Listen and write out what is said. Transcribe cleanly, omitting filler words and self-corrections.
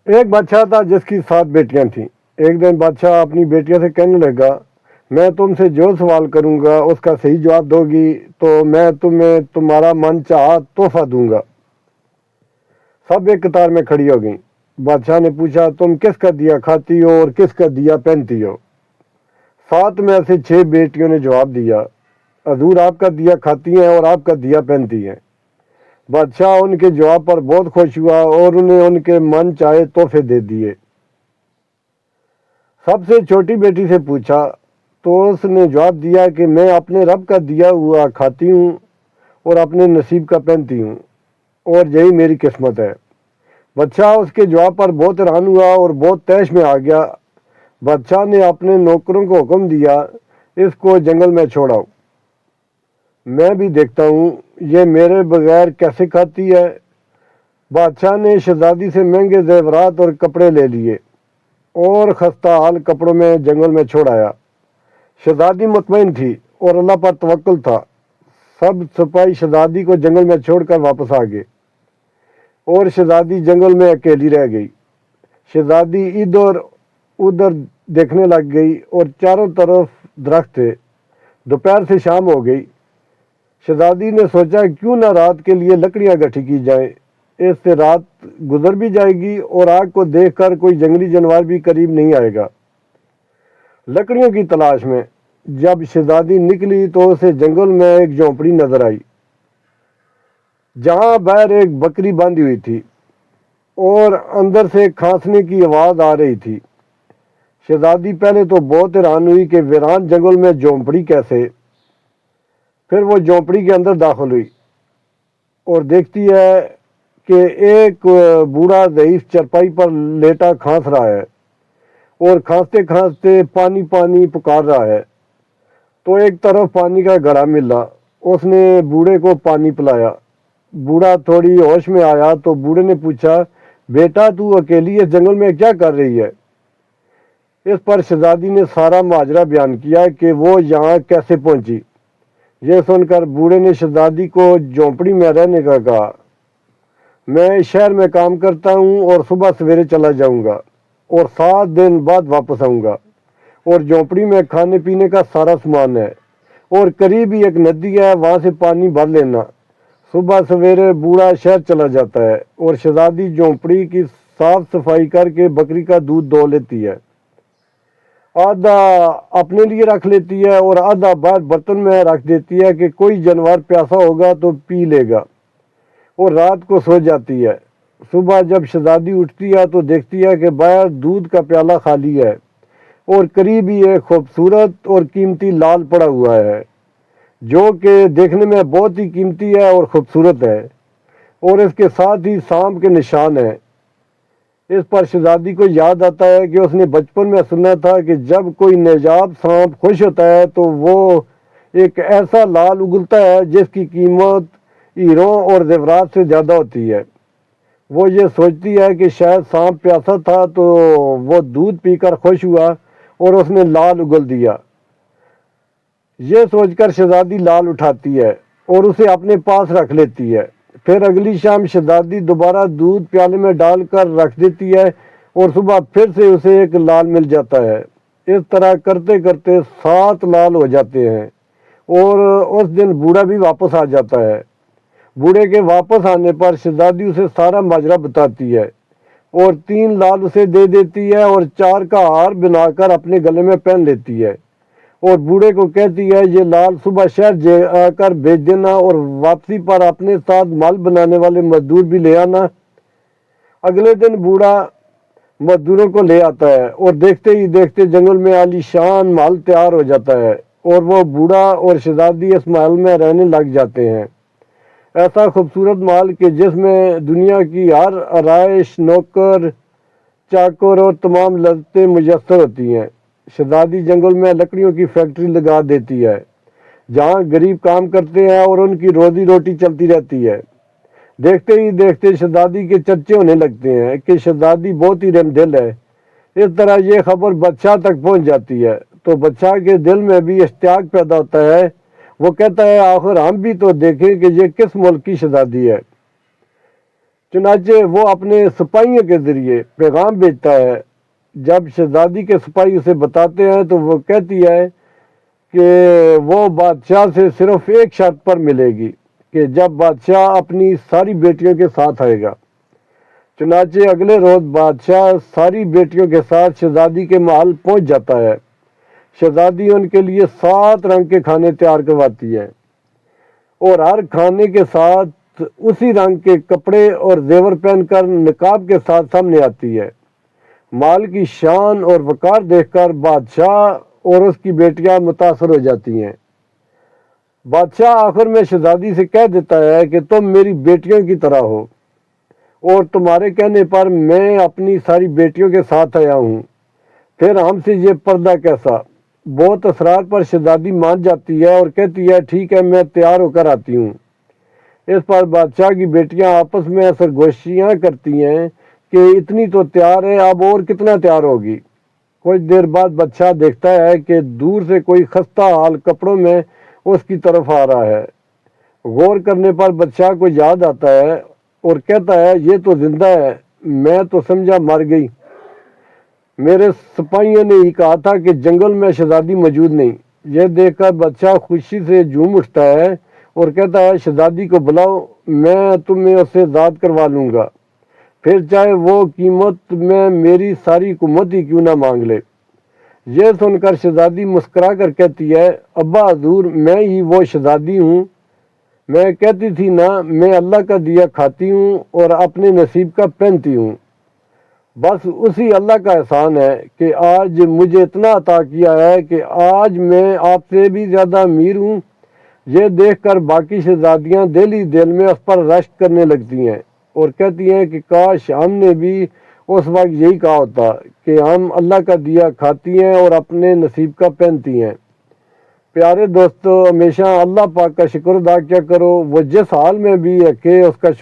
ایک بادشاہ تھا جس کی 7 بیٹیاں تھیں۔ ایک دن بادشاہ اپنی بیٹیوں سے کہنے لگا، میں تم سے جو سوال کروں گا اس کا صحیح جواب دو گی تو میں تمہیں تمہارا من چاہا تحفہ دوں گا۔ سب ایک قطار میں کھڑی ہو گئیں۔ بادشاہ نے پوچھا، تم کس کا دیا کھاتی ہو اور کس کا دیا پہنتی ہو؟ 7 میں سے 6 بیٹیوں نے جواب دیا، حضور آپ کا دیا کھاتی ہیں اور آپ کا دیا پہنتی ہیں۔ بادشاہ ان کے جواب پر بہت خوش ہوا اور انہیں ان کے من چاہے تحفے دے دیے۔ سب سے چھوٹی بیٹی سے پوچھا تو اس نے جواب دیا کہ میں اپنے رب کا دیا ہوا کھاتی ہوں اور اپنے نصیب کا پہنتی ہوں، اور یہی میری قسمت ہے۔ بادشاہ اس کے جواب پر بہت حیران ہوا اور بہت طیش میں آ گیا۔ بادشاہ نے اپنے نوکروں کو حکم دیا، اس کو جنگل میں چھوڑاؤ، میں بھی دیکھتا ہوں یہ میرے بغیر کیسے کھاتی ہے۔ بادشاہ نے شہزادی سے مہنگے زیورات اور کپڑے لے لیے اور خستہ حال کپڑوں میں جنگل میں چھوڑایا۔ شہزادی مطمئن تھی اور اللہ پر توکل تھا۔ سب سپاہی شہزادی کو جنگل میں چھوڑ کر واپس آ گئے اور شہزادی جنگل میں اکیلی رہ گئی۔ شہزادی ادھر ادھر دیکھنے لگ گئی اور چاروں طرف درخت تھے۔ دوپہر سے شام ہو گئی۔ شہزادی نے سوچا کیوں نہ رات کے لیے لکڑیاں گٹھی کی جائیں، اس سے رات گزر بھی جائے گی اور آگ کو دیکھ کر کوئی جنگلی جانور بھی قریب نہیں آئے گا۔ لکڑیوں کی تلاش میں جب شہزادی نکلی تو اسے جنگل میں ایک جھونپڑی نظر آئی جہاں باہر ایک بکری باندھی ہوئی تھی اور اندر سے کھانسنے کی آواز آ رہی تھی۔ شہزادی پہلے تو بہت حیران ہوئی کہ ویران جنگل میں جھونپڑی کیسے؟ پھر وہ جھونپڑی کے اندر داخل ہوئی اور دیکھتی ہے کہ ایک بوڑھا ضعیف چرپائی پر لیٹا کھانس رہا ہے اور کھانستے کھانستے پانی پانی پکار رہا ہے۔ تو ایک طرف پانی کا گھڑا ملا، اس نے بوڑھے کو پانی پلایا۔ بوڑھا تھوڑی ہوش میں آیا تو بوڑھے نے پوچھا، بیٹا تو اکیلی اس جنگل میں کیا کر رہی ہے؟ اس پر شہزادی نے سارا ماجرا بیان کیا کہ وہ یہاں کیسے پہنچی۔ یہ سن کر بوڑھے نے شہزادی کو جھونپڑی میں رہنے کا کہا، میں شہر میں کام کرتا ہوں اور صبح سویرے چلا جاؤں گا اور 7 دن بعد واپس آؤں گا، اور جھونپڑی میں کھانے پینے کا سارا سامان ہے اور قریب ہی ایک ندی ہے، وہاں سے پانی بھر لینا۔ صبح سویرے بوڑھا شہر چلا جاتا ہے اور شہزادی جھونپڑی کی صاف صفائی کر کے بکری کا دودھ دو لیتی ہے، آدھا اپنے لیے رکھ لیتی ہے اور آدھا باہر برتن میں رکھ دیتی ہے کہ کوئی جانور پیاسا ہوگا تو پی لے گا، اور رات کو سو جاتی ہے۔ صبح جب شہزادی اٹھتی ہے تو دیکھتی ہے کہ باہر دودھ کا پیالہ خالی ہے اور قریب ہی ایک خوبصورت اور قیمتی لال پڑا ہوا ہے جو کہ دیکھنے میں بہت ہی قیمتی ہے اور خوبصورت ہے، اور اس کے ساتھ ہی سانپ کے نشان ہیں۔ اس پر شہزادی کو یاد آتا ہے کہ اس نے بچپن میں سنا تھا کہ جب کوئی نایاب سانپ خوش ہوتا ہے تو وہ ایک ایسا لال اگلتا ہے جس کی قیمت ہیروں اور زیورات سے زیادہ ہوتی ہے۔ وہ یہ سوچتی ہے کہ شاید سانپ پیاسا تھا تو وہ دودھ پی کر خوش ہوا اور اس نے لال اگل دیا۔ یہ سوچ کر شہزادی لال اٹھاتی ہے اور اسے اپنے پاس رکھ لیتی ہے۔ پھر اگلی شام شہزادی دوبارہ دودھ پیالے میں ڈال کر رکھ دیتی ہے اور صبح پھر سے اسے ایک لال مل جاتا ہے۔ اس طرح کرتے کرتے 7 لال ہو جاتے ہیں اور اس دن بوڑھا بھی واپس آ جاتا ہے۔ بوڑھے کے واپس آنے پر شہزادی اسے سارا ماجرا بتاتی ہے اور 3 لال اسے دے دیتی ہے اور 4 کا ہار بنا کر اپنے گلے میں پہن لیتی ہے، اور بوڑھے کو کہتی ہے یہ لال صبح شہر آ کر بیچ دینا اور واپسی پر اپنے ساتھ مال بنانے والے مزدور بھی لے آنا۔ اگلے دن بوڑھا مزدوروں کو لے آتا ہے اور دیکھتے ہی دیکھتے جنگل میں عالی شان محل تیار ہو جاتا ہے اور وہ بوڑھا اور شہزادی اس محل میں رہنے لگ جاتے ہیں۔ ایسا خوبصورت محل کہ جس میں دنیا کی ہر آرائش، نوکر چاکر اور تمام لذتیں میسر ہوتی ہیں۔ شہزادی جنگل میں لکڑیوں کی فیکٹری لگا دیتی ہے جہاں غریب کام کرتے ہیں اور ان کی روزی روٹی چلتی رہتی ہے۔ دیکھتے ہی دیکھتے شہزادی کے چرچے ہونے لگتے ہیں کہ شہزادی بہت ہی رحم دل ہے۔ اس طرح یہ خبر بادشاہ تک پہنچ جاتی ہے تو بادشاہ کے دل میں بھی اشتیاق پیدا ہوتا ہے۔ وہ کہتا ہے آخر ہم بھی تو دیکھیں کہ یہ کس ملک کی شہزادی ہے۔ چنانچہ وہ اپنے سپاہیوں کے ذریعے پیغام بھیجتا ہے۔ جب شہزادی کے سپاہی اسے بتاتے ہیں تو وہ کہتی ہے کہ وہ بادشاہ سے صرف ایک شرط پر ملے گی کہ جب بادشاہ اپنی ساری بیٹیوں کے ساتھ آئے گا۔ چنانچہ اگلے روز بادشاہ ساری بیٹیوں کے ساتھ شہزادی کے محل پہنچ جاتا ہے۔ شہزادی ان کے لیے 7 رنگ کے کھانے تیار کرواتی ہے اور ہر کھانے کے ساتھ اسی رنگ کے کپڑے اور زیور پہن کر نقاب کے ساتھ سامنے آتی ہے۔ مال کی شان اور وقار دیکھ کر بادشاہ اور اس کی بیٹیاں متاثر ہو جاتی ہیں۔ بادشاہ آخر میں شہزادی سے کہہ دیتا ہے کہ تم میری بیٹیوں کی طرح ہو اور تمہارے کہنے پر میں اپنی ساری بیٹیوں کے ساتھ آیا ہوں، پھر ہم سے یہ پردہ کیسا؟ بہت اصرار پر شہزادی مان جاتی ہے اور کہتی ہے ٹھیک ہے، میں تیار ہو کر آتی ہوں۔ اس پر بادشاہ کی بیٹیاں آپس میں سرگوشیاں کرتی ہیں کہ اتنی تو تیار ہے، اب اور کتنا تیار ہوگی۔ کچھ دیر بعد بادشاہ دیکھتا ہے کہ دور سے کوئی خستہ حال کپڑوں میں اس کی طرف آ رہا ہے۔ غور کرنے پر بادشاہ کو یاد آتا ہے اور کہتا ہے یہ تو زندہ ہے، میں تو سمجھا مر گئی۔ میرے سپاہیوں نے ہی کہا تھا کہ جنگل میں شہزادی موجود نہیں۔ یہ دیکھ کر بادشاہ خوشی سے جھوم اٹھتا ہے اور کہتا ہے شہزادی کو بلاؤ، میں تمہیں اس سے ذات کروا لوں گا، پھر چاہے وہ قیمت میں میری ساری حکومت ہی کیوں نہ مانگ لے۔ یہ سن کر شہزادی مسکرا کر کہتی ہے ابا حضور، میں ہی وہ شہزادی ہوں، میں کہتی تھی نا میں اللہ کا دیا کھاتی ہوں اور اپنے نصیب کا پہنتی ہوں۔ بس اسی اللہ کا احسان ہے کہ آج مجھے اتنا عطا کیا ہے کہ آج میں آپ سے بھی زیادہ امیر ہوں۔ یہ دیکھ کر باقی شہزادیاں دل ہی دل میں اس پر رشک کرنے لگتی ہیں اور کہتی ہیں کہ کاش ہم نے بھی اس وقت یہی کہا ہوتا کہ ہم اللہ کا دیا کھاتی ہیں اور اپنے نصیب کا پہنتی ہیں۔ پیارے دوستو، ہمیشہ اللہ پاک کا شکر ادا کیا کرو، وہ جس حال میں بھی رکھے اس کا شکر